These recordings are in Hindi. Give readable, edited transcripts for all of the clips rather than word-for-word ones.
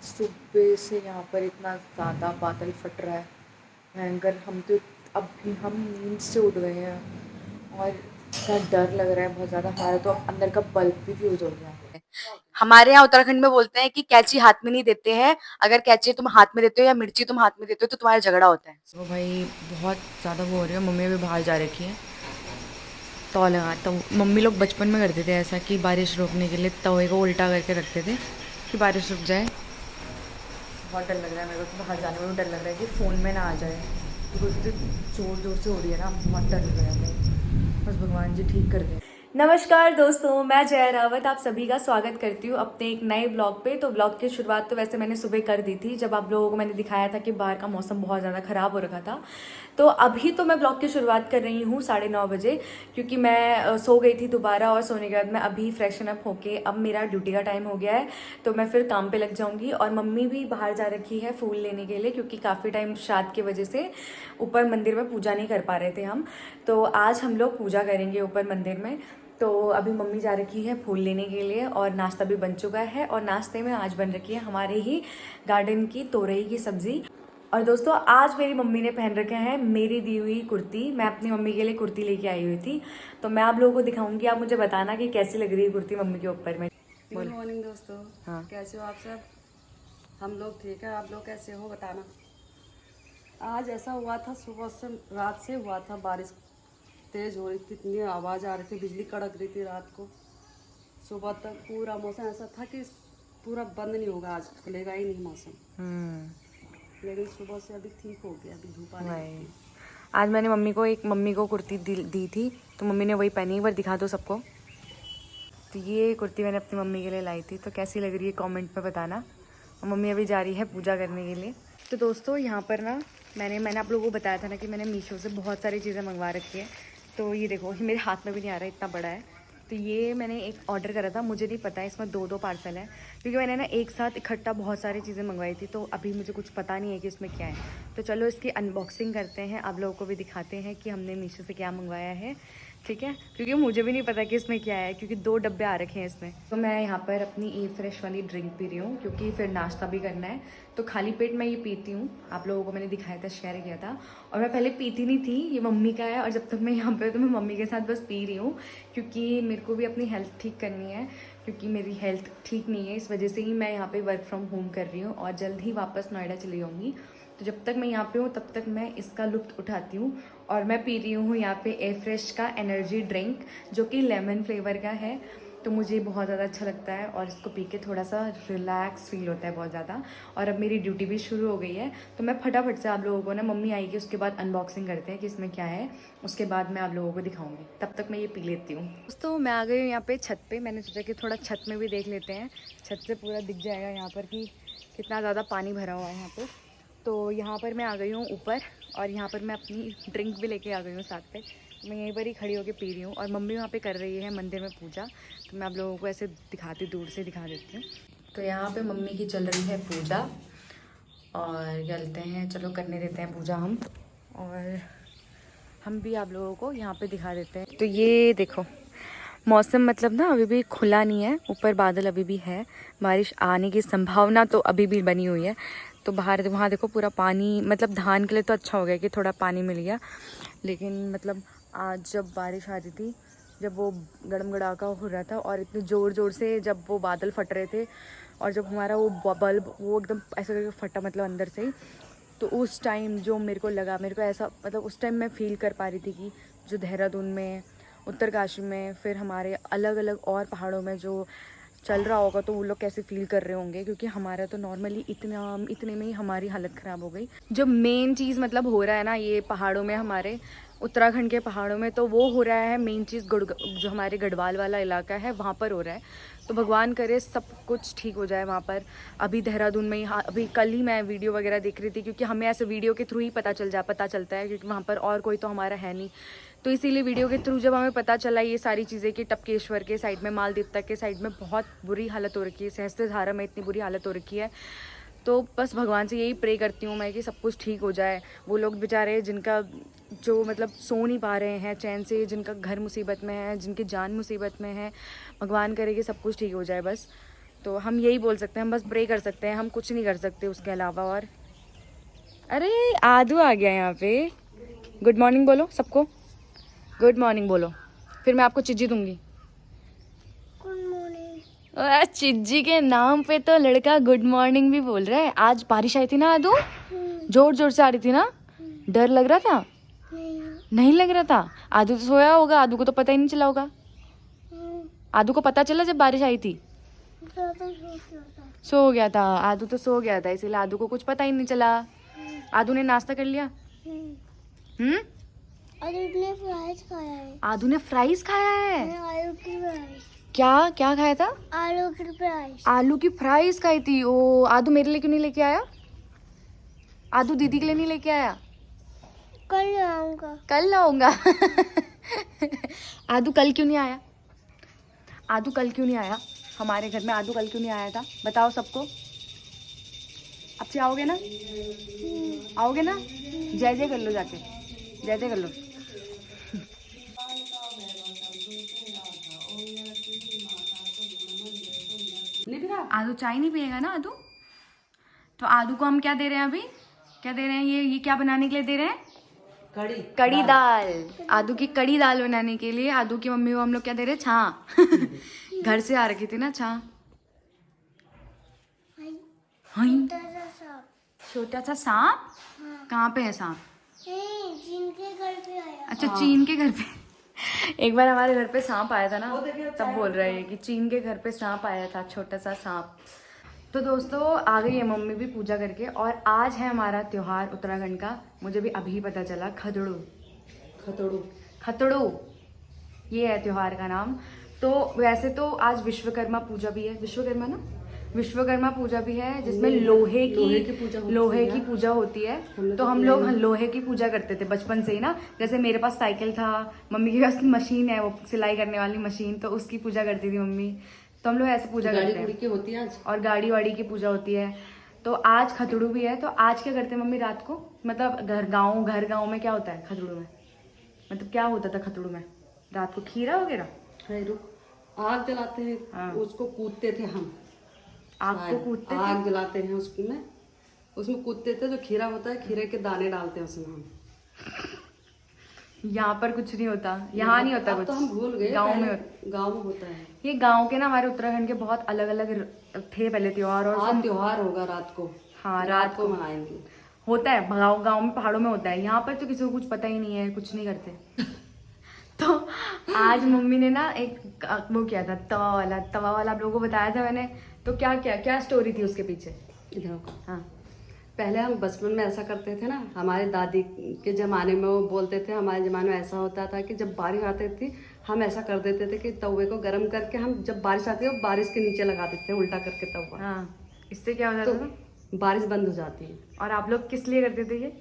सुबह से यहाँ पर इतना ज़्यादा बादल फट रहा है भयंकर। हम नींद से उठ गए हैं और इतना डर लग रहा है बहुत ज़्यादा। हमारा तो अंदर का बल्ब भी फ्यूज हो गया है। हमारे यहाँ उत्तराखंड में बोलते हैं कि कैंची हाथ में नहीं देते हैं, अगर कैंची तुम हाथ में देते हो या मिर्ची तुम हाथ में देते हो तो तुम्हारा झगड़ा होता है। तो भाई बहुत ज़्यादा वो हो रही है। मम्मी भी बाहर जा रखी है तवा लगा। तो मम्मी लोग बचपन में करते थे ऐसा कि बारिश रोकने के लिए तवे को उल्टा करके रखते थे कि बारिश रुक जाए। बहुत डर लग रहा है मेरे को तो। बाहर जाने में भी डर लग रहा है कि फ़ोन में ना आ जाए क्योंकि ज़ोर ज़ोर से हो रही है ना। बहुत डर लग रहा है। बस भगवान जी ठीक कर दें। नमस्कार दोस्तों, मैं जया रावत आप सभी का स्वागत करती हूँ अपने एक नए ब्लॉग पे। तो ब्लॉग की शुरुआत तो वैसे मैंने सुबह कर दी थी, जब आप लोगों को मैंने दिखाया था कि बाहर का मौसम बहुत ज़्यादा ख़राब हो रखा था। तो अभी तो मैं ब्लॉग की शुरुआत कर रही हूँ 9:30 बजे, क्योंकि मैं सो गई थी दोबारा और सोने के बाद मैं अभी फ्रेशन अप होके अब मेरा ड्यूटी का टाइम हो गया है, तो मैं फिर काम पे लग जाऊँगी। और मम्मी भी बाहर जा रखी है फूल लेने के लिए, क्योंकि काफ़ी टाइम श्राद्ध की वजह से ऊपर मंदिर में पूजा नहीं कर पा रहे थे हम। तो आज हम लोग पूजा करेंगे ऊपर मंदिर में। तो अभी मम्मी जा रखी है फूल लेने के लिए और नाश्ता भी बन चुका है। और नाश्ते में आज बन रखी है हमारे ही गार्डन की तोरई की सब्जी। और दोस्तों आज मेरी मम्मी ने पहन रखा है मेरी दी हुई कुर्ती। मैं अपनी मम्मी के लिए कुर्ती लेके आई हुई थी, तो मैं आप लोगों को दिखाऊंगी। आप मुझे बताना कि कैसी लग रही है कुर्ती मम्मी के ऊपर में। गुड मॉर्निंग दोस्तों। हाँ। कैसे हो आप सब? हम लोग ठीक है, आप लोग कैसे हो बताना। आज ऐसा हुआ था, सुबह से रात से हुआ था बारिश तेज़ हो रही थी, इतनी आवाज़ आ रही थी, बिजली कड़क रही थी रात को। सुबह तक पूरा मौसम ऐसा था कि पूरा बंद नहीं होगा, आज खुलेगा ही नहीं मौसम। लेकिन सुबह से अभी ठीक हो गया, अभी धूप आने लगी वही है। आज मैंने मम्मी को कुर्ती दी थी, तो मम्मी ने वही पहनी। एक बार दिखा दो सबको। तो ये कुर्ती मैंने अपनी मम्मी के लिए लाई थी, तो कैसी लग रही है कमेंट में बताना। और मम्मी अभी जा रही है पूजा करने के लिए। तो दोस्तों यहाँ पर ना मैंने आप लोगों को बताया था ना कि मैंने मीशो से बहुत सारी चीज़ें मंगवा रखी है। तो ये देखो, ये मेरे हाथ में भी नहीं आ रहा है, इतना बड़ा है। तो ये मैंने एक ऑर्डर करा था, मुझे नहीं पता है इसमें दो पार्सल है, क्योंकि मैंने ना एक साथ इकट्ठा बहुत सारी चीज़ें मंगवाई थी, तो अभी मुझे कुछ पता नहीं है कि इसमें क्या है। तो चलो इसकी अनबॉक्सिंग करते हैं, आप लोगों को भी दिखाते हैं कि हमने मीशो से क्या मंगवाया है। ठीक है, क्योंकि मुझे भी नहीं पता कि इसमें क्या है, क्योंकि 2 डब्बे आ रखे हैं इसमें। तो मैं यहाँ पर अपनी ए फ्रेश वाली ड्रिंक पी रही हूँ, क्योंकि फिर नाश्ता भी करना है। तो खाली पेट मैं ये पीती हूँ, आप लोगों को मैंने दिखाया था, शेयर किया था। और मैं पहले पीती नहीं थी, ये मम्मी का है, और जब तक मैं यहाँ पर तो मैं मम्मी के साथ बस पी रही हूँ, क्योंकि मेरे को भी अपनी हेल्थ ठीक करनी है। क्योंकि मेरी हेल्थ ठीक नहीं है, इस वजह से ही मैं यहाँ पे वर्क फ्रॉम होम कर रही हूँ और जल्द ही वापस नोएडा चली जाऊँगी। तो जब तक मैं यहाँ पे हूँ तब तक मैं इसका लुत्फ़ उठाती हूँ। और मैं पी रही हूँ यहाँ पे ए फ्रेश का एनर्जी ड्रिंक, जो कि लेमन फ्लेवर का है। तो मुझे बहुत ज़्यादा अच्छा लगता है और इसको पी के थोड़ा सा रिलैक्स फील होता है बहुत ज़्यादा। और अब मेरी ड्यूटी भी शुरू हो गई है, तो मैं फटाफट से आप लोगों को ना, मम्मी आएगी उसके बाद अनबॉक्सिंग करते हैं कि इसमें क्या है, उसके बाद मैं आप लोगों को दिखाऊंगी। तब तक मैं ये पी लेती हूँ। दोस्तों मैं आ गई हूँ यहाँ पे छत पे। मैंने सोचा कि थोड़ा छत में भी देख लेते हैं, छत से पूरा दिख जाएगा यहाँ पर कि कितना ज़्यादा पानी भरा हुआ है यहाँ पे। तो यहाँ पर मैं आ गई हूँ ऊपर, और यहाँ पर मैं अपनी ड्रिंक भी लेके आ गई हूँ साथ पे। मैं यहीं पर ही खड़ी होकर पी रही हूँ, और मम्मी वहाँ पे कर रही है मंदिर में पूजा। तो मैं आप लोगों को ऐसे दिखाती हूँ, दूर से दिखा देती हूँ। तो यहाँ पे मम्मी की चल रही है पूजा, और चलते हैं, चलो करने देते हैं पूजा हम, और हम भी आप लोगों को यहाँ पे दिखा देते हैं। तो ये देखो, मौसम मतलब ना अभी भी खुला नहीं है, ऊपर बादल अभी भी है, बारिश आने की संभावना तो अभी भी बनी हुई है। तो बाहर वहाँ देखो पूरा पानी, मतलब धान के लिए तो अच्छा हो गया कि थोड़ा पानी मिल गया। लेकिन मतलब आज जब बारिश आ रही थी, जब वो गड़मगड़ाका हो रहा था और इतने ज़ोर ज़ोर से जब वो बादल फट रहे थे, और जब हमारा वो बल्ब वो एकदम ऐसा करके फटा, मतलब अंदर से ही, तो उस टाइम जो मेरे को लगा, मेरे को ऐसा, मतलब उस टाइम मैं फील कर पा रही थी कि जो देहरादून में, उत्तरकाशी में, फिर हमारे अलग अलग और पहाड़ों में जो चल रहा होगा, तो वो लोग कैसे फील कर रहे होंगे। क्योंकि हमारा तो नॉर्मली इतने में ही हमारी हालत ख़राब हो गई। जो मेन चीज़ मतलब हो रहा है ना ये पहाड़ों में, हमारे उत्तराखंड के पहाड़ों में, तो वो हो रहा है मेन चीज़ जो हमारे गढ़वाल वाला इलाका है वहाँ पर हो रहा है। तो भगवान करे सब कुछ ठीक हो जाए वहाँ पर। अभी देहरादून में ही, हाँ अभी कल ही मैं वीडियो वगैरह देख रही थी, क्योंकि हमें ऐसे वीडियो के थ्रू ही पता चलता है, क्योंकि वहाँ पर और कोई तो हमारा है नहीं। तो इसीलिए वीडियो के थ्रू जब हमें पता चला ये सारी चीज़ें कि टपकेश्वर के साइड में, मालदेवता के साइड में बहुत बुरी हालत हो रखी है, सहस्त्रधारा में इतनी बुरी हालत हो रखी है, तो बस भगवान से यही प्रे करती हूँ मैं कि सब कुछ ठीक हो जाए। वो लोग बेचारे जिनका जो मतलब सो नहीं पा रहे हैं चैन से, जिनका घर मुसीबत में है, जिनकी जान मुसीबत में है, भगवान करे कि सब कुछ ठीक हो जाए बस। तो हम यही बोल सकते हैं, हम बस प्रे कर सकते हैं, हम कुछ नहीं कर सकते उसके अलावा। और अरे आदू आ गया यहाँ पे। गुड मॉर्निंग बोलो सबको, गुड मॉर्निंग बोलो, फिर मैं आपको चिज्जी दूंगी। चिज्जी के नाम पे तो लड़का गुड मॉर्निंग भी बोल रहा है। आज बारिश आई थी ना आदू, जोर जोर से आ रही थी ना, डर लग रहा था? नहीं लग रहा था? आदू तो सोया होगा, आदू को तो पता ही नहीं चला होगा। आदू को पता चला जब बारिश आई थी? सो गया था आदू, तो सो गया था, इसीलिए आदू को कुछ पता ही नहीं चला। आदू ने नाश्ता कर लिया? आदू ने फ्राइज खाया है। आलू की फ्राइज। क्या क्या खाया था? आलू की फ्राइज। आलू की फ्राइज खाई थी। ओ आदू मेरे लिए क्यों नहीं लेके आया? आदू दीदी के लिए नहीं लेके आया? कल आऊंगा। कल लाऊंगा। आदू कल क्यों नहीं आया? आदू कल क्यों नहीं आया हमारे घर में? आदू कल क्यों नहीं आया था बताओ सबको। अब से आओगे ना? आओगे ना? जय जय कर लो जाके, जय जय कर लो। आदू चाय नहीं पिएगा ना आदू? तो आदू को हम क्या दे रहे हैं अभी? क्या दे रहे हैं? ये क्या बनाने के लिए दे रहे हैं? कड़ी दाल। आदू की कड़ी दाल बनाने के लिए आदू की मम्मी को हम लोग क्या दे रहे हैं? छाँ। घर से आ रखी थी ना छाँ। छोटा सा सांप? कहाँ पे है सांप? जिनके घर पे आया। अच्छा चीन के घर पे। एक बार हमारे घर पे सांप आया था ना, तब बोल रहे हैं कि चीन के घर पे सांप आया था, छोटा सा सांप। तो दोस्तों आ गई है मम्मी भी पूजा करके, और आज है हमारा त्योहार उत्तराखंड का। मुझे भी अभी पता चला, खतड़ू। खतड़ू खतड़ू ये है त्योहार का नाम। तो वैसे तो आज विश्वकर्मा पूजा भी है, विश्वकर्मा ना, विश्वकर्मा पूजा भी है, जिसमें लोहे की पूजा होती है। तो हम लोग लोहे की पूजा करते थे बचपन से ही ना। जैसे मेरे पास साइकिल था, मम्मी के पास मशीन है, वो सिलाई करने वाली मशीन, तो उसकी पूजा करती थी मम्मी। तो हम लोग ऐसे पूजा करते हैं। की होती है आज, और गाड़ी वाड़ी की पूजा होती है। तो आज खतड़ू भी है। तो आज क्या करते हैं मम्मी रात को, मतलब घर गाँव में क्या होता है खतड़ू में, मतलब क्या होता था खतड़ू में रात को? खीरा वगैरह, आग जलाते हैं। हाँ। उसको कूदते थे हम, आग को कूदते थे? आग जलाते हैं उसमें कूदते थे। जो खीरा होता है, खीरे के दाने डालते हैं उसमें हम। यहाँ पर कुछ नहीं होता, यहाँ नहीं होता कुछ। तो हम भूल गए, गांव में होता है ये। गांव के ना हमारे उत्तराखंड के बहुत अलग अलग थे पहले त्योहार। और त्योहार होगा रात को। हाँ रात को मनाएंगे। होता है गाँव में, पहाड़ों में होता है। यहाँ पर तो किसी को कुछ पता ही नहीं है, कुछ नहीं करते। तो आज मम्मी ने ना एक वो किया था, तवा वाला आप लोगों को बताया था मैंने। तो क्या स्टोरी थी उसके पीछे? हाँ, पहले हम बचपन में ऐसा करते थे ना, हमारे दादी के ज़माने में वो बोलते थे, हमारे ज़माने में ऐसा होता था कि जब बारिश आती थी हम ऐसा कर देते थे कि तवे को गर्म करके हम जब बारिश आती है वो बारिश के नीचे लगा देते थे उल्टा करके तवा। हाँ, इससे क्या हो जाता था? बारिश बंद हो जाती है। और आप लोग किस लिए करते थे ये?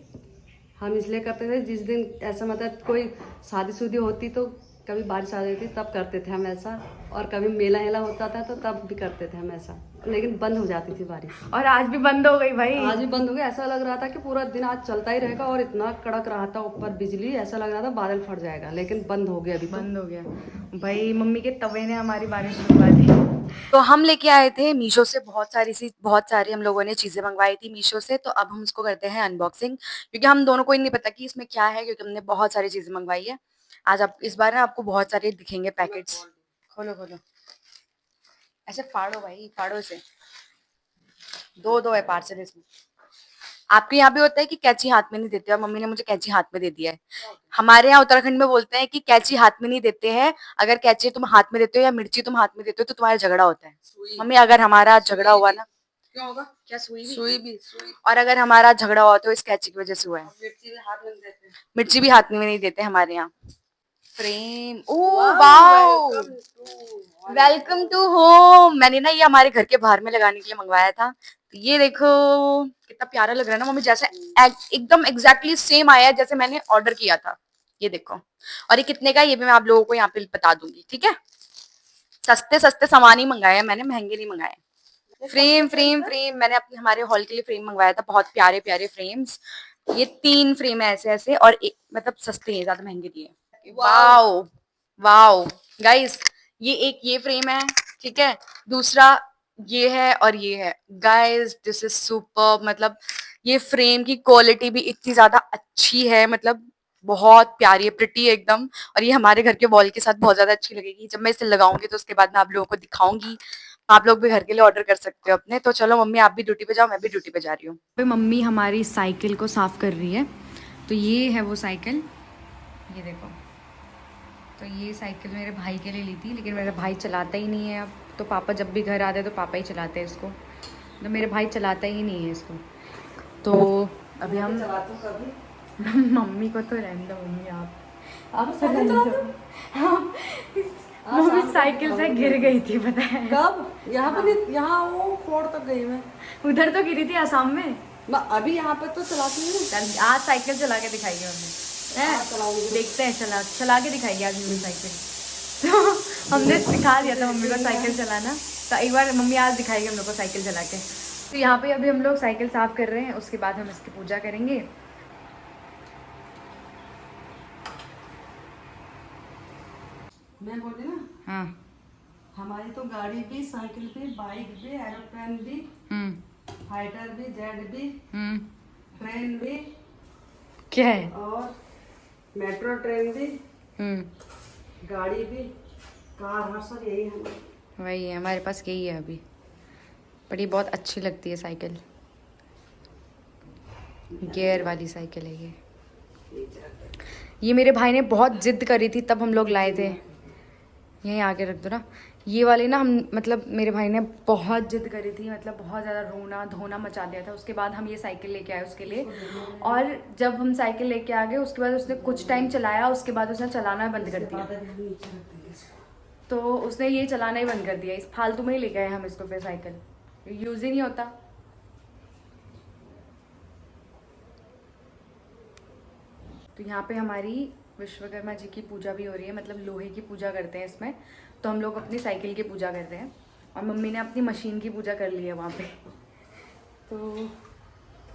हम इसलिए करते थे जिस दिन ऐसा मतलब कोई शादी होती तो कभी बारिश आ जाती तब करते थे हम ऐसा, और कभी मेला हेला होता था तो तब भी करते थे हम ऐसा, लेकिन बंद हो जाती थी बारिश। और आज भी बंद हो गई भाई, आज भी बंद हो गई। ऐसा लग रहा था कि पूरा दिन आज चलता ही रहेगा, और इतना कड़क रहा था ऊपर बिजली, ऐसा लग रहा था बादल फट जाएगा, लेकिन बंद हो गया। अभी बंद हो गया भाई, मम्मी के तवे ने हमारी बारिश रुकवा दी। तो हम लेके आए थे मीशो से बहुत सारी हम लोगों ने चीजें मंगवाई थी मीशो से। तो अब हम उसको करते हैं अनबॉक्सिंग, क्योंकि हम दोनों को ही नहीं पता कि इसमें क्या है, क्योंकि हमने बहुत सारी चीजें मंगवाई है। आज आप इस बार ना आपको बहुत सारे दिखेंगे पैकेट्स। खोलो ऐसे फाड़ो भाई, फाड़ो से। दो है पार्सल इसमें। आपके यहाँ भी होता है कि कैंची हाथ में नहीं देते? और मम्मी ने मुझे कैंची हाथ में दे दिया है। हमारे यहाँ उत्तराखंड में बोलते हैं कि कैंची हाथ में नहीं देते हैं। अगर कैंची तुम हाथ में देते हो या मिर्ची तुम हाथ में देते हो तो तुम्हारा झगड़ा होता है। मम्मी अगर हमारा झगड़ा हुआ ना, क्या होगा? क्या सुई भी। और अगर हमारा झगड़ा हुआ तो इस कैंची की वजह से हुआ है। मिर्ची भी हाथ में नहीं देते हमारे यहाँ। Frame, oh wow, welcome to home. मैंने ना ये हमारे घर के बाहर में लगाने के लिए मंगवाया था। तो ये देखो कितना प्यारा लग रहा है ना मम्मी, जैसे एकदम एग्जैक्टली सेम आया है जैसे मैंने ऑर्डर किया था। ये देखो, और ये कितने का है ये भी मैं आप लोगों को यहाँ पे बता दूंगी, ठीक है? सस्ते सामान ही मंगाए हैं मैंने, महंगे नहीं मंगाए। फ्रेम मैंने अपने हमारे हॉल के लिए फ्रेम मंगवाया था, बहुत प्यारे प्यारे फ्रेम्स। ये 3 फ्रेम है ऐसे और मतलब सस्ते हैं, ज्यादा महंगे नहीं है। वाओ गाइस, ये फ्रेम है, ठीक है? दूसरा ये है और ये है गाइस, दिस इज सुपर। मतलब ये फ्रेम की क्वालिटी भी इतनी ज्यादा अच्छी है, मतलब बहुत प्यारी है, प्रिटी है एकदम। और ये हमारे घर के वॉल के साथ बहुत ज्यादा अच्छी लगेगी। जब मैं इसे लगाऊंगी तो उसके बाद मैं आप लोगों को दिखाऊंगी। आप लोग भी घर के लिए ऑर्डर कर सकते हो अपने। तो चलो मम्मी, आप भी ड्यूटी पे जाओ, मैं भी ड्यूटी पे जा रही हूँ। मम्मी हमारी साइकिल को साफ कर रही है। तो ये है वो साइकिल, ये देखो। तो ये साइकिल मेरे भाई के लिए ली थी, लेकिन मेरा भाई चलाता ही नहीं है अब। तो पापा जब भी घर आते हैं तो पापा ही चलाते हैं इसको। तो मेरे भाई चलाता ही नहीं है इसको। तो अभी हम मम्मी को तो रहने दो, मम्मी आप तो रहने दो। मम्मी साइकिल से गिर गई थी, पता है कब? यहाँ पे नहीं, यहाँ वो खोड़ तक गई मैं। उधर तो गिरी थी आसाम में। अभी यहाँ पे तो चलाती हूँ। चल आज साइकिल चला के दिखाएगी मम्मी, है? देखते हैं, चला के दिखाएगी आज मम्मी साइकिल। तो हमने सिखा दिया था मम्मी को साइकिल चलाना, तो एक बार मम्मी आज दिखाएगी हम लोग को साइकिल चला के। तो यहाँ पे अभी हम लोग साइकिल साफ कर रहे हैं, उसके बाद हम इसकी पूजा करेंगे। मैं बोली ना, हाँ। हमारी तो गाड़ी भी, साइकिल भी, बाइक भी, एरोप्लेन भी, फाइटर भी, जेट भी, ट्रेन भी, क्या है? और मेट्रो ट्रेन भी, गाड़ी भी, कार, हर सब यही है। वही है हमारे पास, यही है अभी। पर ये बहुत अच्छी लगती है साइकिल, गियर वाली साइकिल है ये। ये मेरे भाई ने बहुत जिद करी थी, तब हम लोग लाए थे। यहीं आके रख दो ना। ये वाली ना, हम मतलब मेरे भाई ने बहुत जिद करी थी, मतलब बहुत ज़्यादा रोना धोना मचा दिया था। उसके बाद हम ये साइकिल लेके आए उसके लिए। और जब हम साइकिल लेके आ गए उसके बाद उसने कुछ टाइम चलाया, उसके बाद उसने चलाना बंद कर दिया। तो उसने ये चलाना ही बंद कर दिया। इस फालतू में ही लेके आए हम इसको, फिर साइकिल यूज़ ही नहीं होता। तो यहाँ पे हमारी विश्वकर्मा जी की पूजा भी हो रही है, मतलब लोहे की पूजा करते हैं इसमें। तो हम लोग अपनी साइकिल की पूजा करते हैं, और मम्मी ने अपनी मशीन की पूजा कर ली है वहाँ पे। तो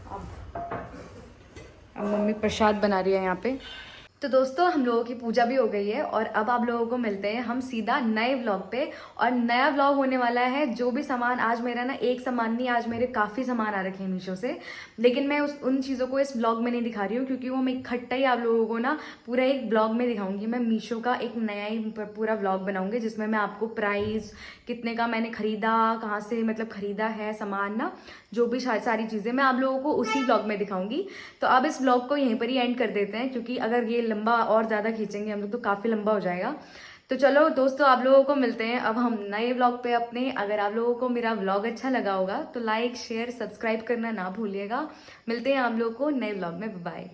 अब मम्मी प्रसाद बना रही है यहाँ पे। तो दोस्तों हम लोगों की पूजा भी हो गई है, और अब आप लोगों को मिलते हैं हम सीधा नए व्लॉग पे। और नया व्लॉग होने वाला है, जो भी सामान आज मेरा ना, एक सामान नहीं, आज मेरे काफ़ी सामान आ रखे हैं मीशो से। लेकिन मैं उन चीज़ों को इस व्लॉग में नहीं दिखा रही हूँ, क्योंकि वो मैं इकट्ठा ही आप लोगों को ना पूरा एक व्लॉग में दिखाऊंगी। मैं मीशो का एक नया ही पूरा व्लॉग बनाऊंगी, जिसमें मैं आपको प्राइस, कितने का मैंने ख़रीदा, कहाँ से मतलब ख़रीदा है सामान ना, जो भी सारी चीज़ें मैं आप लोगों को उसी व्लॉग में दिखाऊंगी। तो अब इस व्लॉग को यहीं पर ही एंड कर देते हैं, क्योंकि अगर ये लंबा और ज़्यादा खींचेंगे हम लोग तो काफ़ी लंबा हो जाएगा। तो चलो दोस्तों, आप लोगों को मिलते हैं अब हम नए व्लॉग पे अपने। अगर आप लोगों को मेरा व्लॉग अच्छा लगा होगा तो लाइक शेयर सब्सक्राइब करना ना भूलिएगा। मिलते हैं आप लोगों को नए व्लॉग में। बाय।